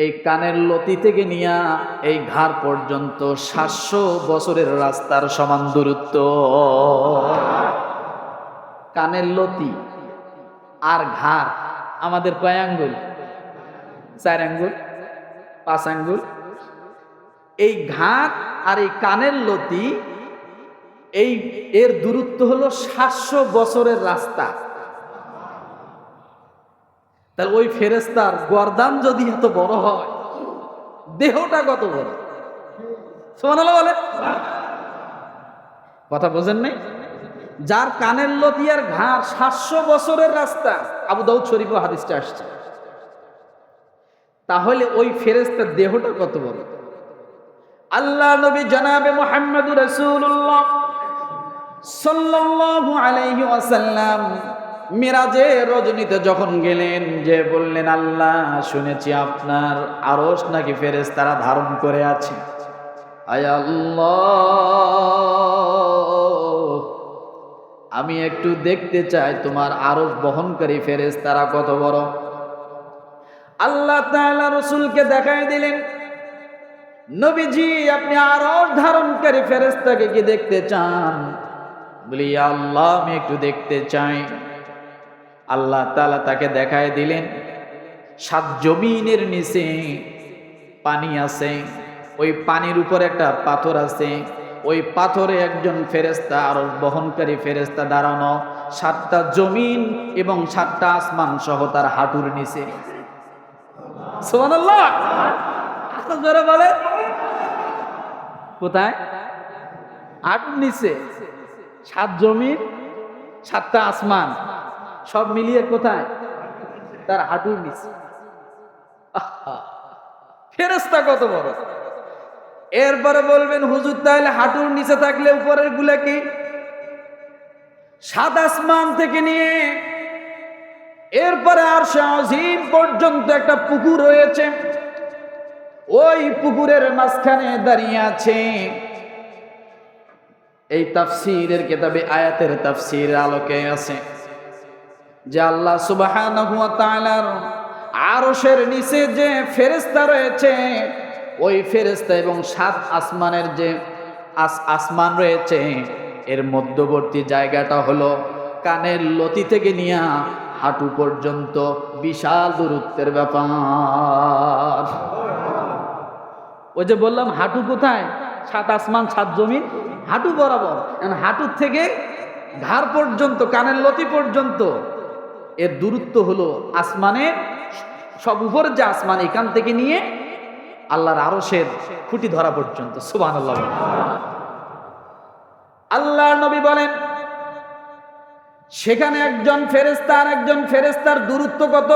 এই কানের লতি থেকে নিয়ে এই ঘাড় পর্যন্ত 700 বছরের রাস্তার সমান দূরত্ব। কানের লতি আর ঘাড় আমাদের কয় আঙ্গুল? 4 আঙ্গুল, 5 আঙ্গুল। এই ঘাড় আর এই কানের লতি এর দূরত্ব হলো 700 বছরের রাস্তা। তাহলে ওই ফেরেশতার গর্দান যদি এত বড় হয়, দেহটা কত বড়? সুবহানাল্লাহ বলে। কথা বোঝেন নাই? যার কানের লতি আর ঘাড় 700 বছরের রাস্তা, আবু দাউদ শরীফে হাদিসটা আসছে। তাহলে ওই ফেরেশতার দেহটা কত বড়? আল্লাহ নবী জনাবে মুহাম্মদুর রাসূলুল্লাহ সাল্লাল্লাহু আলাইহি ওয়াসাল্লাম মিরাজের রজনীতে যখন গেলেন, যে বললেন, আল্লাহ শুনেছি আপনার আরশ নাকি ফেরেশতারা ধারণ করে আছে। আয় আল্লাহ, আমি একটু দেখতে চাই তোমার আরশ বহনকারী ফেরেশতারা কত বড়। আল্লাহ তাআলা রাসূলকে দেখায় দিলেন, নবীজি আপনি আরশ ধারণকারী ফেরেশতাকে কি দেখতে চান? বলি, আল্লাহ আমি একটু দেখতে চাই। আল্লাহ তাআলা তাকে দেখায় দিলেন, 7 জমিনের নিচে পানি আছে, ওই পানির উপর একটা পাথর আছে, ওই পাথরে একজন ফেরেশতা আরশ বহনকারী ফেরেশতা দাঁড়ানো, 7টা জমিন এবং 7টা আসমান সহ তার হাঁটুর নিচে। সুবহানাল্লাহ। জোরে বলে। কোথায়? হাঁটুর নিচে। 7 জমিন, 7টা আসমান সব মিলিয়ে কোথায়? তার হাঁটুর নিচে। ফেরেশতা কত বড়! এরপরে বলবেন, হুজুর তাহলে হাঁটুর নিচে থাকলে উপরের গুলা কি? 7 আসমান থেকে নিয়ে এরপরে আরশে আজিম পর্যন্ত একটা পুকুর রয়েছে, ওই পুকুরের মাঝখানে দাঁড়িয়ে আছে। এই তাফসীরের কিতাবে আয়াতের তাফসীর আলোকে আছে যে আল্লাহ সুবহানাহু ওয়া তাআলার আরশের নিচে যে ফেরেশতা রয়েছে, ওই ফেরেশতা এবং 7 আসমানের যে আসমান রয়েছে, এর মধ্যবর্তী জায়গাটা হলো কানের লতি থেকে নিয়ে হাঁটু পর্যন্ত বিশাল দূরত্বের ব্যাপার। ওই যে বললাম হাঁটু কোথায়? 7 আসমান 7 জমিন হাঁটু বরাবর। হাঁটুর থেকে ঘাড় পর্যন্ত, কানের লতি পর্যন্ত এর দূরত্ব হলো আসমানের সব উপরের যে আসমান, এখান থেকে নিয়ে আল্লাহর আরশের খুঁটি ধরা পর্যন্ত। সুবহানাল্লাহ। আল্লাহর নবী বলেন, সেখানে একজন ফেরেশতা আর একজন ফেরেশতার দূরত্ব কত?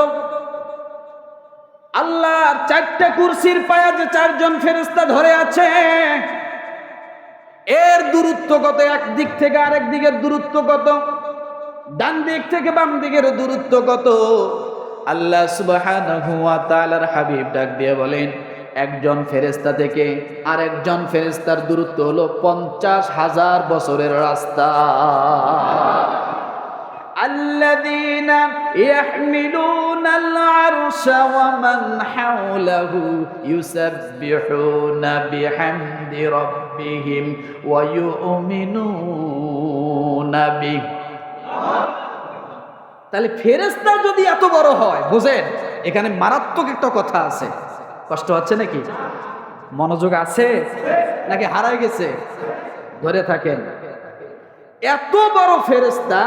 আল্লাহর 4টা কুরসির পায়া যে 4 জন ফেরেশতা ধরে আছে, এর দূরত্ব কত? এক দিক থেকে আরেক দিকের দূরত্ব কত? ডান দিক থেকে বাম দিকের দূরত্ব কত? আল্লাহ সুবহানাহু ওয়া তাআলার হাবিব ডাক দিয়ে বলেন, একজন ফেরেশতা থেকে আরেকজন ফেরেশতার দূরত্ব হলো 50,000 বছরের রাস্তা। আল্লাযীনা ইয়াহমিলুনাল আরশা ওয়া মান হাওলাহু ইউসাব্বিহুনা বিহামদি রাব্বিহিম ওয়া ইউমিনুনা বিহি। তাহলে ফেরেশতা যদি এত বড় হয়, বুঝেন এখানে মারাত্মক একটা কথা আছে। কষ্ট হচ্ছে নাকি? মনোযোগ আছে নাকি হারাই গেছে? ধরে থাকেন। এত বড় ফেরেশতা,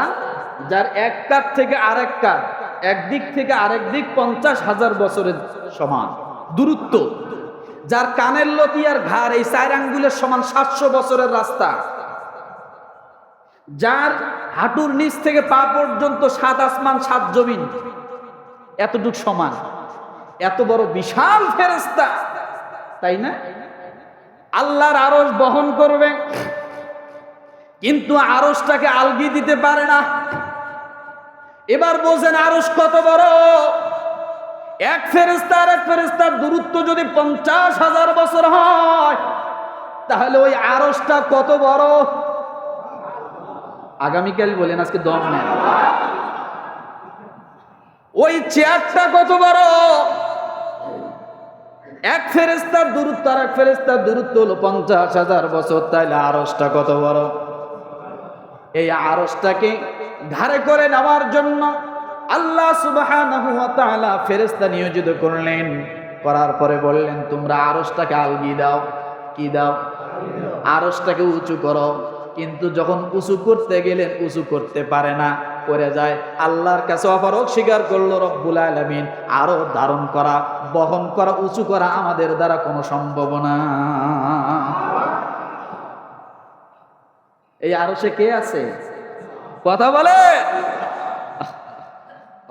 যার এক কাঁধ থেকে আরেক কাঁধ, একদিক থেকে আরেক দিক 50,000 বছরের সমান দূরত্ব, যার কানের লতি আর ঘাড় এই 4 আঙ্গুলের সমান 700 বছরের রাস্তা, যার হাঁটুর নিচ থেকে পা পর্যন্ত 7 আসমান 7 জমিন এতটুক সমান, এত বড় বিশাল ফেরেশতা, তাই না? আল্লাহর আরশ বহন করবে, কিন্তু আরশটাকে আলগি দিতে পারে না। এবার বোঝেন আরশ কত বড়। এক ফেরেশতা আর এক ফেরেশতার দূরত্ব যদি 50,000 বছর হয়, তাহলে ওই আরশটা কত বড়? আগামীকাল বলেন, আজকে দম নেন। ওই চেয়ারটা কত বড়? এক ফেরেশতার দূরত্ব আর এক ফেরেশতার দূরত্ব হলো 50,000 বছর। তাইলে আরশটা কত বড়? এই আরশটাকে ঘাড়ে করে নেওয়ার জন্য আল্লাহ সুবহানাহু ওয়া তাআলা ফেরেশতা নিয়োজিত করলেন। করার পরে বললেন, তোমরা আরশটাকে আলগি দাও। কি দাও? আরশটাকে উঁচু করো। কিন্তু যখন উঁচু করতে গেলেন, উঁচু করতে পারে না, করে যায়। আল্লাহর কাছে অপারগ স্বীকার করলো রব্বুল আলামিন, আরো ধারণ করা, বহন করা, উঁচু করা আমাদের দ্বারা কোনো সম্ভব না। এই আরশে কে আছে? কথা বলে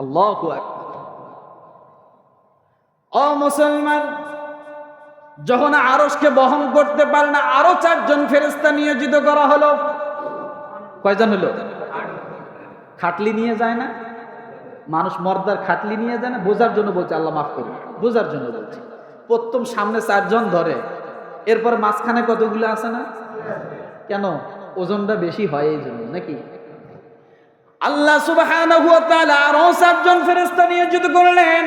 আল্লাহু আকবার। ও মুসলমান, যখন আরশকে বহন করতে পারে না, আরো 4 জন ফেরেশতা নিয়োজিত করা হলো। কয়জন হলো? খাটলি নিয়ে যায় না মানুষ, মর্দার খাটলি নিয়ে যায় না? বোঝার জন্য বলছে, আল্লাহ মাফ করুন, বোঝার জন্য বলছে। প্রথম সামনে 4 জন ধরে, এরপর মাঝখানে কতগুলো আছে না? কেন? ওজনটা বেশি হয় এই জন্য নাকি? আল্লাহ সুবহানাহু ওয়া তাআলা আরো 4 জন ফেরেশতা নিয়োজিত করলেন।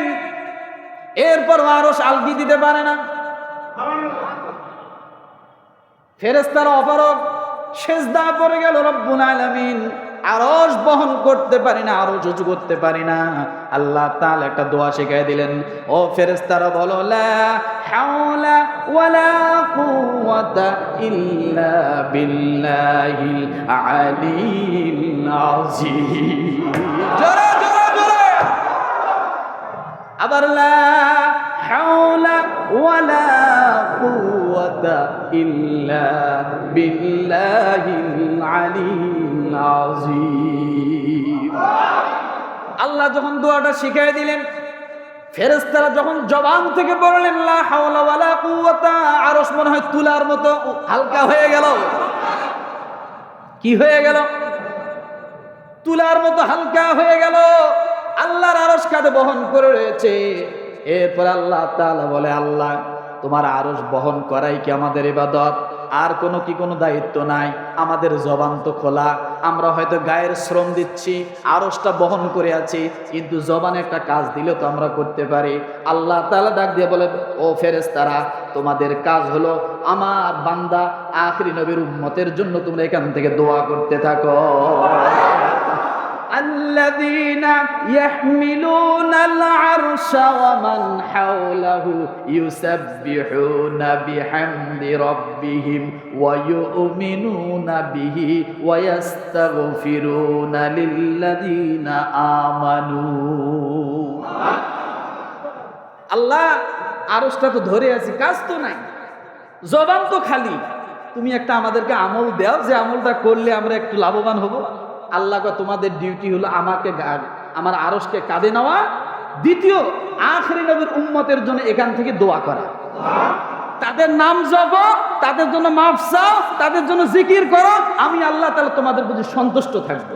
এরপর আরশ আলগি দিতে পারে না। ফেরেশতারা অপারগ, সেজদা পড়ে গেল রব্বুল আলামিন। আরশ বহন করতে পারি না, আরশ উঁচু করতে পারি না। আল্লাহ তাআলা একটা দোয়া শিখিয়ে দিলেন, ও ফেরেশতারা বলো, লা হাওলা ওয়ালা কুওয়াতা ইল্লা বিল্লাহিল আলিয়্যিল আযীম। জোরে জোরে জোরে আবার, লা হাওলা ওয়ালা কুওয়াতা ইল্লা বিল্লাহিল আলিয়্যিল আযীম। আল্লাহ যখন দোয়াটা শিখিয়ে দিলেন, ফেরেশতারা যখন জবান থেকে বললেন লা হাওলা ওয়ালা কুওয়াতা, আরশ মনে হয় তুলার মতো হালকা হয়ে গেল। কি হয়ে গেল? তুলার মতো হালকা হয়ে গেল। আল্লাহর আরশ কাঁধে বহন করে রয়েছে। এরপর আল্লাহ তাআলা বলে, আল্লাহ তোমার আরশ বহন করাই কি আমাদের ইবাদত? আর কোনো দায়িত্ব নাই? আমাদের জবান তো খোলা, আমরা হয়তো গায়ের শ্রম দিচ্ছি, আরশটা বহন করে আছি, কিন্তু জবানে একটা কাজ দিলে তো আমরা করতে পারি। আল্লাহ তাআলা ডাক দিয়ে বলে, ও ফেরেশতারা, তোমাদের কাজ হলো আমার বান্দা আখিরি নবীর উম্মতের জন্য তোমরা এখান থেকে দোয়া করতে থাকো। الذين يحملون العرش ومن حوله يسبحون بحمد ربهم ويؤمنون به ويستغفرون للذين آمنوا। আল্লাহ আরশটা তো ধরে আছি, কাজ তো নাই, জবান তো খালি। তুমি একটা আমাদেরকে আমল দাও, যে আমলটা করলে আমরা একটু লাভবান হব। আল্লাহ তোমাদের ডিউটি হলো আমাকে, আমার আরশকে কাঁধে নেওয়া। দ্বিতীয়, আখিরি নবীর উম্মতের জন্য এখান থেকে দোয়া করা, তাদের নাম জপ, তাদের জন্য মাফ চাও, তাদের জন্য জিকির করো। আমি আল্লাহ তাআলা তোমাদের প্রতি সন্তুষ্ট থাকবো।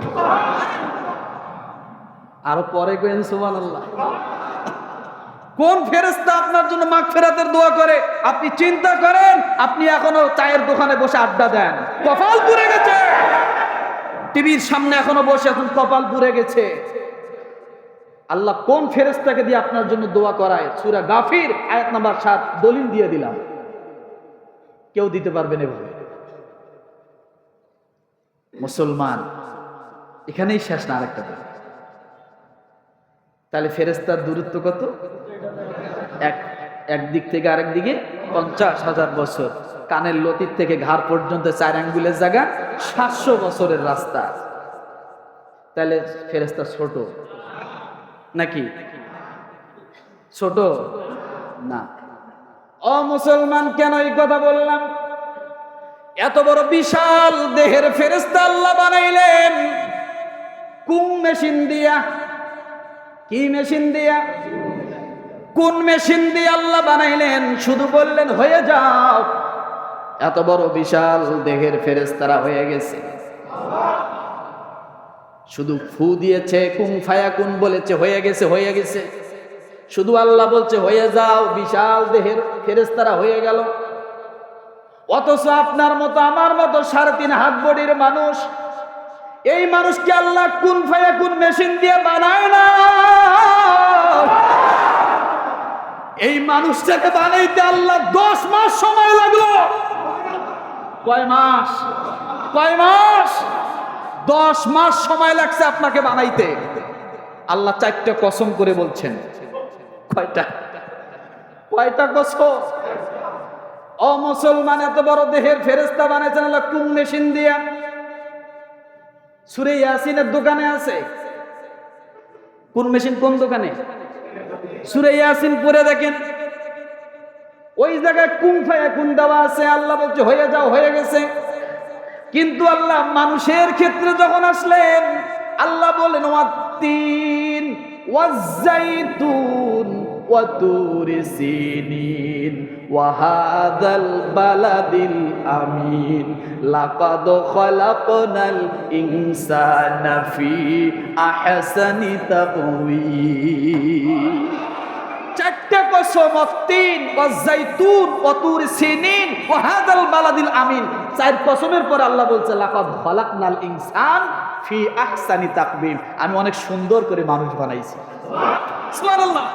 আরো পরে কইন সুবহানাল্লাহ। কোন ফেরেশতা আপনার জন্য মাগফিরাতের দোয়া করে? আপনি চিন্তা করেন, আপনি এখনো চায়ের দোকানে বসে আড্ডা দেন, কপাল পুড়ে গেছে। টিভির সামনে এখনো বসে এখন কপাল পুড়ে গেছে। আল্লাহ কোন ফেরেশতাকে দিয়ে আপনার জন্য দোয়া করায়? সূরা গাফির আয়াত নাম্বার 7 দলিল দিয়ে দিলাম, কেউ দিতে পারবেন এভাবে। মুসলমান, এখানেই শেষ না, আরেকটা বলি। তাহলে ফেরেশতার দূরত্ব কত? এক দিক থেকে আরেক দিকে 50,000 বছর। কানের লতির থেকে ঘাড় পর্যন্ত 4 আঙ্গুলের জায়গা 700 বছরের রাস্তা। তাহলে ফেরেশতা ছোট নাকি? ছোট না। ও মুসলমান, কেন এই কথা বললাম? এত বড় বিশাল দেহের ফেরেশতা আল্লাহ বানাইলেন কোন মেশিন দিয়া? কি মেশিন দিয়া? কোন মেশিন দিয়ে আল্লাহ বানাইলেন? শুধু বললেন হয়ে যাও। এত বড় বিশাল দেহের ফেরেশতারা হয়ে গেছে, শুধু ফু দিয়েছে, কুন ফায়াকুন বলেছে, হয়ে গেছে, হয়ে গেছে। শুধু আল্লাহ বলছে হয়ে যাও, বিশাল দেহের ফেরেশতারা হয়ে গেল। অথচ আপনার মতো আমার মতো 3.5 হাত বডির মানুষ, এই মানুষকে আল্লাহ কুন ফায়াকুন মেশিন দিয়ে বানায় না। এই মানুষটাকে বানাইতে আল্লাহ 10 মাস সময় লাগলো। কয় মাস? 10 মাস সময় লাগছে আপনাকে বানাইতে। আল্লাহ 4টা কসম করে বলছেন। কয়টা কসম? ও মুসলমান, এত বড় দেহের ফেরেশতা বানাইছেন আল্লাহ কোন মেশিন দিয়া? সূরা ইয়াসিনের দোকানে আছে। কোন মেশিন? কোন দোকানে? সূরা ইয়াসিন পড়ে দেখেন, ওই জায়গায় কুন ফায়াকুন দেওয়া আছে। আল্লাহ বলছে হয়ে যাও, হয়ে গেছে। কিন্তু আল্লাহ মানুষের ক্ষেত্রে যখন আসলেন, আল্লাহ বলেন ওয়াত্তিন ওয়াজ্জাইতুন ওয়া তুরি সিনিন ওয়া হাযাল বালাদিল আমিন লাকাদ খালাকনাল ইনসানা ফি আহসানি তাকওয়িম। 4টা কসম, ওয়াত্তিন ওয়াজ্জাইতুন ওয়া তুরি সিনিন ওয়া হাযাল বালাদিল আমিন। 4 কসমের পর আল্লাহ বলছে লাকাদ খালাকনাল ইনসান ফি আহসানি তাকওয়িম। আমি অনেক সুন্দর করে মানুষ বানাইছি। সুবহানাল্লাহ।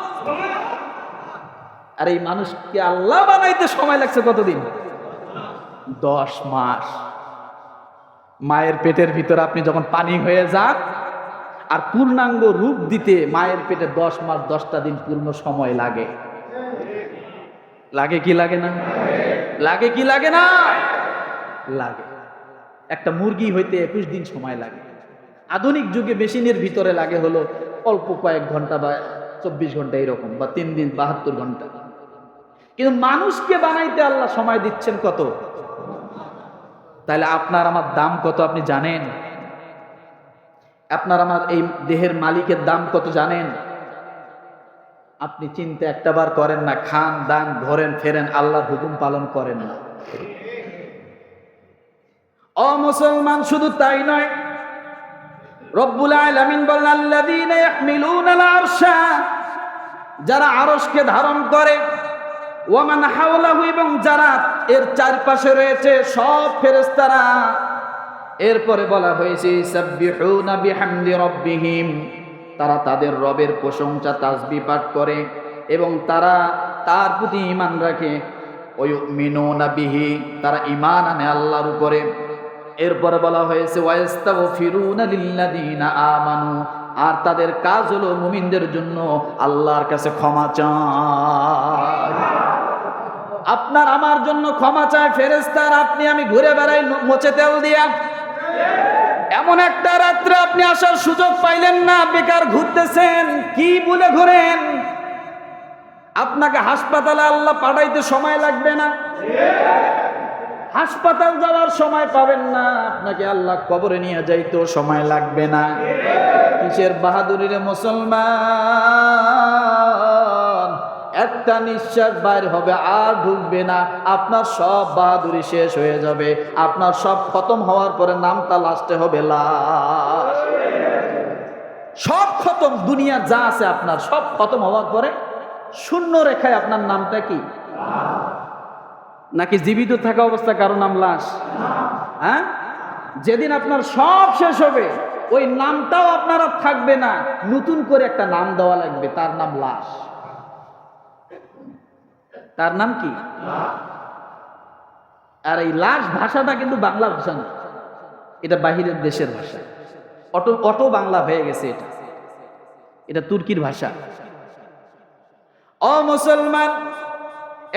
আর এই মানুষকে আল্লাহ বানাইতে সময় লাগছে কতদিন? 10 মাস। মায়ের পেটের ভিতরে আপনি যখন পানি হয়ে যান, আর পূর্ণাঙ্গ রূপ দিতে মায়ের পেটে 10 মাস 10টা দিন পূর্ণ সময় লাগে। লাগে কি লাগে না? লাগে কি লাগে না? লাগে। একটা মুরগি হইতে 21 দিন সময় লাগে। আধুনিক যুগে মেশিনের ভিতরে লাগে হলো অল্প কয়েক ঘন্টা বা 24 ঘন্টা এরকম, বা 3 দিন 72 ঘন্টা। কিন্তু মানুষকে বানাইতে আল্লাহ সময় দিচ্ছেন কত? তাহলে আপনার আমার দাম কত আপনি জানেন? আপনার আমার এই দেহের মালিকের দাম কত জানেন? আপনি চিন্তা একটাবার করেন না। খান, দান, ঘোরেন, ফেরেন, আল্লাহর হুকুম পালন করেন না। ও মুসলমান, শুধু তাই নয়, রব্বুল আলামিন বলেন আল্লাযীনা ইয়াহমিলুনাল আরশা, যারা আরশকে ধারণ করে, ওয়া মান হাওলাহু, এবং যারা এর চারপাশে রয়েছে সব ফেরেশতারা। এরপরে বলা হয়েছে ইসাব্বিহুনা বিহামদি রাব্বিহিম, তারা তাদের রবের প্রশংসা তাসবিহ পাঠ করে এবং তারা তার প্রতি ঈমান রাখে। ওয়া ইউমিনুনা বিহি, তারা ঈমান আনে আল্লাহর উপরে। এরপরে বলা হয়েছে ওয়াস্তাগফিরুনা লিল্লাযীনা আমানু, আর তাদের কাজ হলো মুমিনদের জন্য আল্লাহর কাছে ক্ষমা চায়। আপনার আমার জন্য ক্ষমা চায় ফেরেশতার। আপনি আমি ঘুরে বেড়াই মোচে তেল দিয়া। এমন একটা রাত্রে আপনি আসার সুযোগ পাইলেন না, বেকার ঘুরতেছেন। কি বলে ঘোরেন? আপনাকে হাসপাতালে আল্লাহ পাঠাইতে সময় লাগবে না। হাসপাতাল যাওয়ার সময় পাবেন না, আপনাকে আল্লাহ কবরে নিয়ে যাইতেও সময় লাগবে না। কিসের বাহাদুরি রে মুসলমান! একটা নিঃশ্বাস বাইর হবে আর ঢুকবে না, আপনার সব বাহাদুরি শেষ হয়ে যাবে। আপনার সব খতম হওয়ার পরে নামটা লাস্টে হবে লাশ। সব খতম, দুনিয়া যা আছে আপনার সব খতম হওয়ার পরে শূন্য রেখায় আপনার নামটা কি? নাকি জীবিত থাকা অবস্থা কারো নাম লাশ? হ্যাঁ, যেদিন আপনার সব শেষ হবে ওই নামটাও আপনার আর থাকবে না, নতুন করে একটা নাম দেওয়া লাগবে, তার নাম লাশ। তার নাম কি? আর এই লাশ ভাষাটা কিন্তু বাংলা ভাষা না, এটা বাহিরের দেশের ভাষা। অটো বাংলা হয়ে গেছে, এটা তুর্কির ভাষা। ও মুসলমান,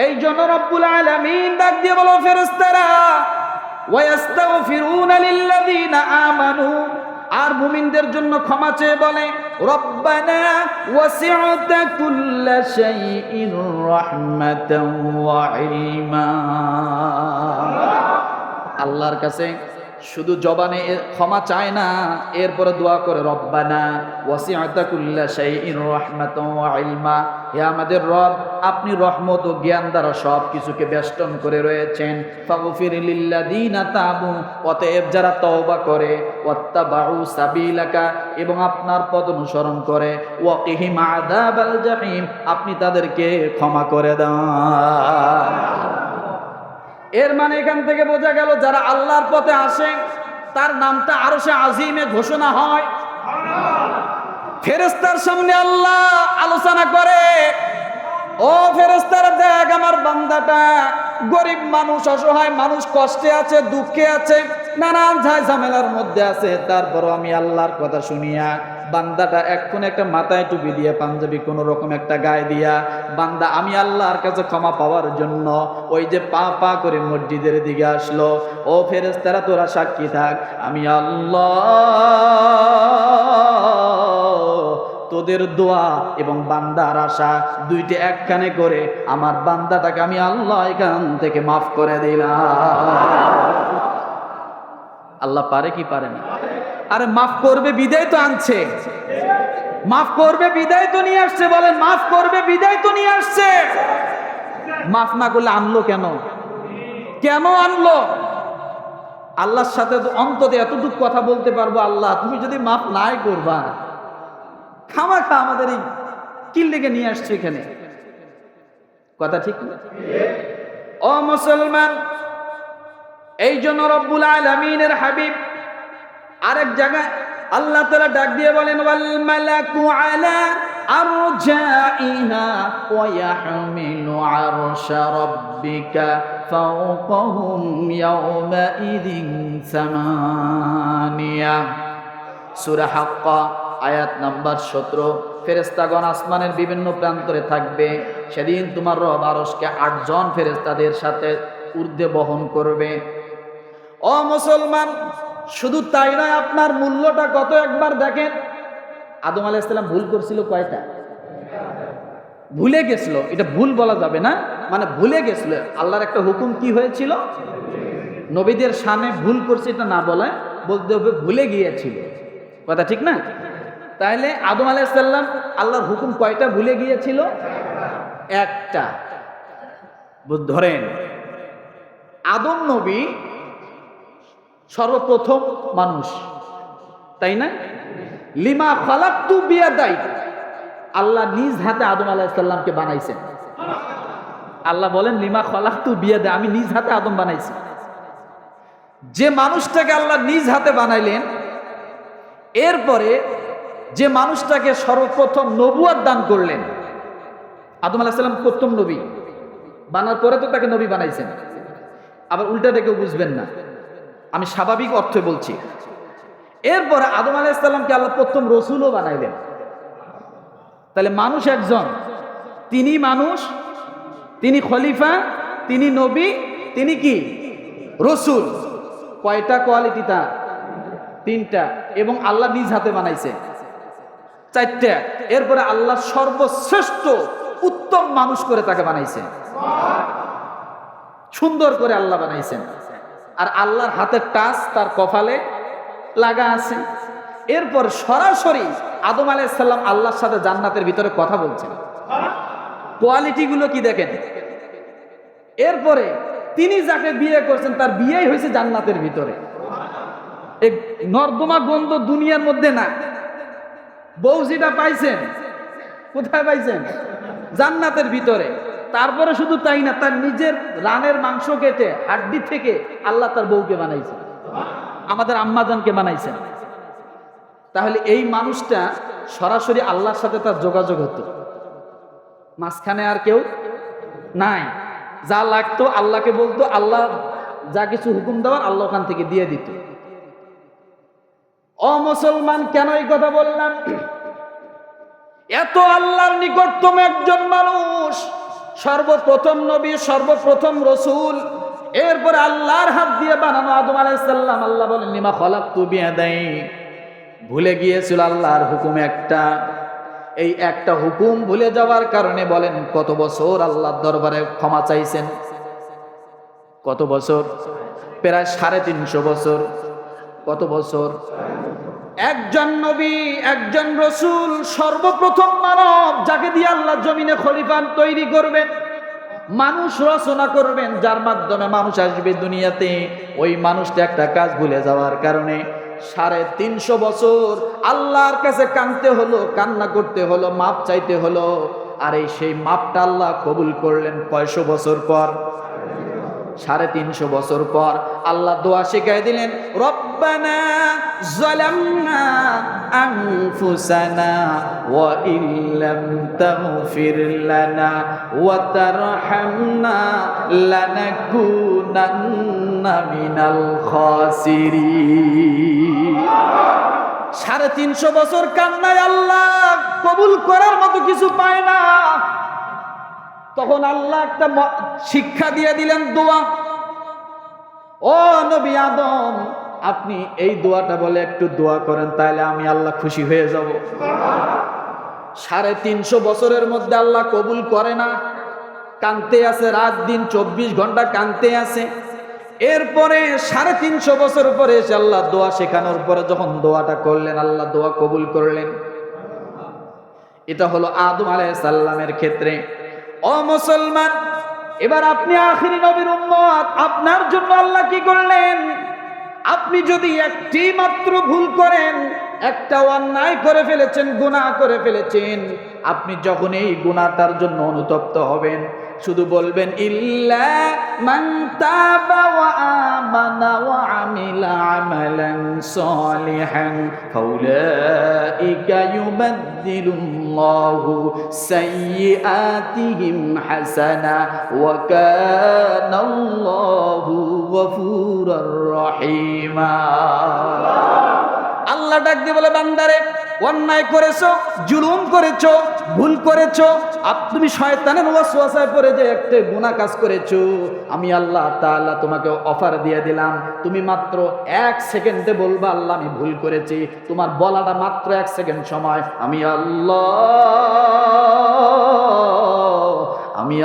এই জন্য রব্বুল আলামিন ডাক দিয়ে বলো ফেরেশতারা ওয়াস্তাগফিরুনা লিল্লাযীনা আমানু, আর মুমিনদের জন্য ক্ষমা চেয়ে বলে রব্বানা ওয়াসি'তা কুল্লা শাইইন রাহমাতাও ওয়া ইলমা। আল্লাহর কাছে শুধু জবানে ক্ষমা চায় না, এরপরে দোয়া করে রব্বানা ওয়াসি'তা কুল্লা শাইইন রাহমাতাও ওয়া ইলমা। হে আমাদের রব, আপনি রহমত ও জ্ঞান দ্বারা সব কিছুকে বেষ্টন করে রয়েছেন। ফাগফির লিল্লাযীনা তাবু, অতএব যারা তওবা করে, ওয়াত্তাবাউ সাবিলাকা, এবং আপনার পথ অনুসরণ করে, ওয়াকিহিম আযাবাল জাহিম, আপনি তাদেরকে ক্ষমা করে দেন। এর মানে এখান থেকে বোঝা গেল যারা আল্লাহর পথে আসে তার নামটা আরশে আজিমে ঘোষণা হয়। ফেরেশতার সামনে আল্লাহ আলোচনা করে, ও ফেরেশতারা, দেখ আমার বান্দাটা গরিব মানুষ, অসহায় মানুষ, কষ্টে আছে, দুঃখে আছে, নানান ঝামেলার মধ্যে আছে, তারপরও আমি আল্লাহর কথা শুনিয়া বান্দাটা এক্ষুনি একটা মাথায় টুপি দিয়ে পাঞ্জাবি কোন রকম একটা গায়ে দিয়া বান্দা আমি আল্লাহর কাছে ক্ষমা পাওয়ার জন্য ওই যে পা পা করে মসজিদের দিকে আসলো। ও ফেরেশতারা, তোরা সাক্ষী থাক, আমি আল্লাহ তোদের দোয়া এবং বান্দার আশা দুইটি একখানে করে আমার বান্দাটাকে আমি আল্লাহ এখান থেকে মাফ করে দিলাম। আল্লাহ পারে কি পারে না? আরে মাফ করবে বিদায় তো আনছে, মাফ করবে বিদায় তো নিয়ে আসছে। বলেন মাফ করবে বিদায় তো নিয়ে আসছে। মাফ না করলে আনলো কেন? কেন আনলো? আল্লাহর সাথে তো অন্তত এতটুকু কথা বলতে পারবো, আল্লাহ তুমি যদি মাফ নাই করবা, খামাখা আমাদের এই কিল লেগে নিয়ে আসছে এখানে। কথা ঠিক না? ও মুসলমান, এই জন্য রব্বুল আলামিনের হাবিব আরেক জায়গায় আল্লাহ তাআলা ডাক দিয়ে বলেন, ওয়াল মালাকু আলা আরজাইহা ওয়া ইয়াহমিলু আরশা রাব্বিকা ফাওকাহুম ইয়াওমা ইযিন সামানিয়া। সূরা হাক্কা আয়াত নাম্বার 17। ফেরেশতাগণ আসমানের বিভিন্ন প্রান্তরে থাকবে। সেদিন তোমার রব আরশকে 8 জন ফেরেশতাদের সাথে ঊর্ধ্বে বহন করবে। ও মুসলমান, শুধু তাই নয়, আপনার মূল্যটা কত একবার দেখেন। আদম আলাইহিস সালাম ভুল করছিল কয়টা? ভুলে গেছিল। এটা ভুল বলা যাবে না, মানে ভুলে গেছিল। আল্লাহর একটা হুকুম কি হয়েছিল? নবীদের শানে ভুল করছে এটা না বলে বলতে হবে ভুলে গিয়েছিল। কথা ঠিক না? তাহলে আদম আলাইহিস সালাম আল্লাহর হুকুম কয়টা ভুলে গিয়েছিল? একটা। ধরেন আদম নবী সর্বপ্রথম মানুষ, তাই না? লিমা খালাকতু বিয়াদাই, আল্লাহ নিজ হাতে আদম আলাইহিস সালামকে বানাইছেন। আল্লাহ বলেন লিমা খালাকতু বিয়াদা, আমি নিজ হাতে আদম বানাইছি। যে মানুষটাকে আল্লাহ নিজ হাতে বানাইলেন, এরপরে যে মানুষটাকে সর্বপ্রথম নবুয়ত দান করলেন, আদম আলাইহিস সালাম প্রথম নবী, বানার পরে তো তাকে নবী বানাইছেন। আবার উল্টাটা কেউ বুঝবেন না, আমি স্বাভাবিক অর্থে বলছি। এরপরে আদম আলাইহিস সালামকে আল্লাহ প্রথম রসুলও বানাইলেন। তাহলে মানুষ একজন, তিনি মানুষ, তিনি খলিফা, তিনি নবী, তিনি কি? রসুল। কয়টা কোয়ালিটি তার? 3টা। এবং আল্লাহ নিজ হাতে বানাইছে 4টা। এরপরে আল্লাহ সর্বশ্রেষ্ঠ উত্তম মানুষ করে তাকে বানাইছে, সুন্দর করে আল্লাহ বানাইছেন। আর আল্লাহর হাতের টাচ তার কপালে লাগা আছে। এরপর সরাসরি আদম আলাইহিস সালাম আল্লাহর সাথে জান্নাতের ভিতরে কথা বলছেন। কোয়ালিটি গুলো কি দেখেন। এরপরে তিনি যাকে বিয়ে করছেন তার বিয়েই হয়েছে জান্নাতের ভিতরে। এই নর্দমা গন্ধ দুনিয়ার মধ্যে না। বউ যেটা পাইছেন কোথায় পাইছেন? জান্নাতের ভিতরে। তারপরে শুধু তাই না, তার নিজের রানের মাংস কেটে হাড্ডি থেকে আল্লাহ তার বউকে বানাইছেন, আমাদের আম্মাজানকে বানাইছেন। তাহলে এই মানুষটা সরাসরি আল্লাহর সাথে তার যোগাযোগ হতো, মাঝখানে আর কেউ নাই। যা লাগতো আল্লাহকে বলতো, আল্লাহ যা কিছু হুকুম দেওয়ার আল্লাহ ওখান থেকে দিয়ে দিত। ও মুসলমান, কেন এই কথা বললাম? এত আল্লাহর নিকটতম একজন মানুষ, সর্বপ্রথম নবী, সর্বপ্রথম রসুল, এরপরে আল্লাহর হাত দিয়ে বানানো আদম আলাইহিস সালাম। আল্লাহ বলেন লিমা খালাকতু বিয়াদাই, ভুলে গিয়েছিল আল্লাহর হুকুম একটা। এই একটা হুকুম ভুলে যাওয়ার কারণে বলেন কত বছর আল্লাহর দরবারে ক্ষমা চাইছেন? কত বছর? প্রায় 350 বছর। কত বছর? একজন নবী, একজন রসুল, সর্বপ্রথম মানব, যাকে দিয়ে আল্লাহ জমিনে খলিফা তৈরি করবেন, মানুষ রচনা করবেন, যার মাধ্যমে মানুষ আসবে দুনিয়াতে। ওই মানুষটা একটা কাজ ভুলে যাওয়ার কারণে 350 বছর আল্লাহর কাছে কাঁদতে হলো, কান্না করতে হলো, মাপ চাইতে হলো। আর এই সেই মাপটা আল্লাহ কবুল করলেন কয়শো বছর পর? 350 বছর পর আল্লাহ দোয়া শিখাই দিলেন, রব্বানা যালামনা আনফুসানা ওয়া ইল্লাম তাগফির লানা ওয়া তারহামনা লানাকুনান্না মিনাল খাসিরিন। 350 বছর কান্নায় আল্লাহ কবুল করার মতো কিছু পায় না। তখন আল্লাহ একটা শিক্ষা দিয়ে দিলেন, দোয়া। ও নবী আদম, আপনি এই দোয়াটা বলে একটু দোয়া করেন, তাহলে আমি আল্লাহ খুশি হয়ে যাব। 350 বছরের মধ্যে আল্লাহ কবুল করে না, কাঁদতে আছে, রাত দিন 24 ঘন্টা কাঁদতে আছে। এরপরে 350 বছর পরে এসে আল্লাহ দোয়া শেখানোর পরে যখন দোয়াটা করলেন, আল্লাহ দোয়া কবুল করলেন। এটা হলো আদম আলাইহিস সালামের ক্ষেত্রে। ও মুসলমান, এবার আপনি আখিরি নবীর উম্মত, আপনার জন্য আল্লাহ কি করলেন? আপনি যদি একটি মাত্র ভুল করেন, একটা অন্যায় করে ফেলেছেন, গুনাহ করে ফেলেছেন, আপনি যখন এই গুনাহটার জন্য অনুতপ্ত হবেন, শুধু বলবেন ইল্লা মান তাবা ওয়া আমানা ওয়া আমিলা আমালান সালিহান ফাউলাইকা ইউবাদদিলুল্লাহু সাইয়্যাতিহিম হাসানা ওয়া কানাল্লাহু গফুরুর রহিমা। আল্লাহ ডাক দিয়ে বলে, বান্দারে, অন্যায় করেছো, জুলুম করেছো, ভুল করেছো, তুমি শয়তানের ওয়াসওয়াসায় পড়ে যে একটা গুনাহ কাজ করেছো, আমি আল্লাহ তাআলা তোমাকে অফার দিয়ে দিলাম, তুমি মাত্র 1 সেকেন্ডে বলবা আল্লাহ আমি ভুল করেছি। তোমার বলাটা মাত্র 1 সেকেন্ড সময়, আমি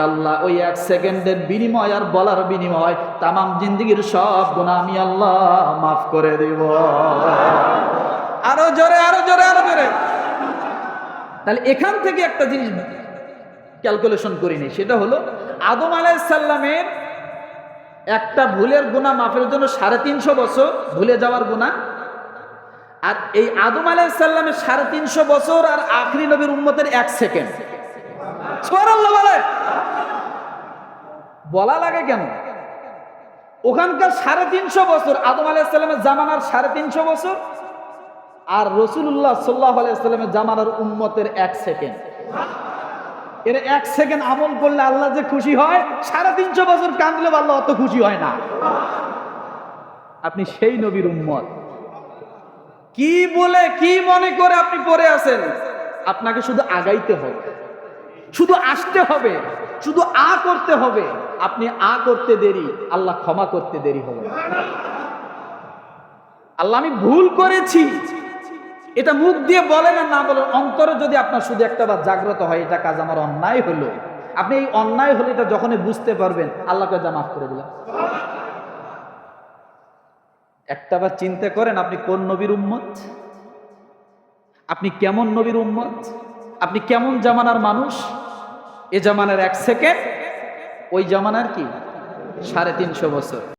আল্লাহ ওই 1 সেকেন্ডের বিনিময় আর বলার বিনিময় তামাম জিন্দেগীর সব গুনাহ আমি আল্লাহ মাফ করে দেব। আরো জোরে, আরো জোরে, আরো জোরে। তাহলে এখান থেকে একটা জিনিস ক্যালকুলেশন করিনি, সেটা হলো আদম আলাইহিস সালামের একটা ভুলের গুনাহ মাফের জন্য 350 বছর ভুলে যাওয়ার গুনাহ, আর এই আদম আলাইহিস সালামের 350 বছর আর আখিরি নবীর উম্মতের 1 সেকেন্ড। সুবহানাল্লাহ বলে, বলা লাগে কেন? ওখানকার 350 বছর, আদম আলাইহিস সালামের জামানার 350 বছর, আর রাসূলুল্লাহ সাল্লাল্লাহু আলাইহি ওয়াসাল্লামের জামানার উম্মতের 1 সেকেন্ড। এর 1 সেকেন্ড আমল করলে আল্লাহ যে খুশি হয়, 350 বছর কাঁদলে আল্লাহ অত খুশি হয় না। আপনি সেই নবীর উম্মত, কি বলে কি মনে করে আপনি পড়ে আছেন? আপনাকে শুধু আগাইতে হবে, শুধু আসতে হবে, শুধু করতে হবে। আপনি করতে দেরি, আল্লাহ ক্ষমা করতে দেরি হবে। আল্লাহ আমি ভুল করেছি, এটা মুখ দিয়ে বলেন আর না বলেন, অন্তরে যদি আপনার শুধু একটা বার জাগ্রত হয়, এটা কাজ আমার অন্যায় হলো, আপনি এই অন্যায় হলে এটা যখনই বুঝতে পারবেন, আল্লাহকে যা মাফ করে দিলাম। একটা বার চিন্তা করেন, আপনি কোন নবীর উম্মত, আপনি কেমন নবীর উম্মত, আপনি কেমন জামানার মানুষ। এ জামানার 1 সেকেন্ড, ওই জামানার কি 350 বছর।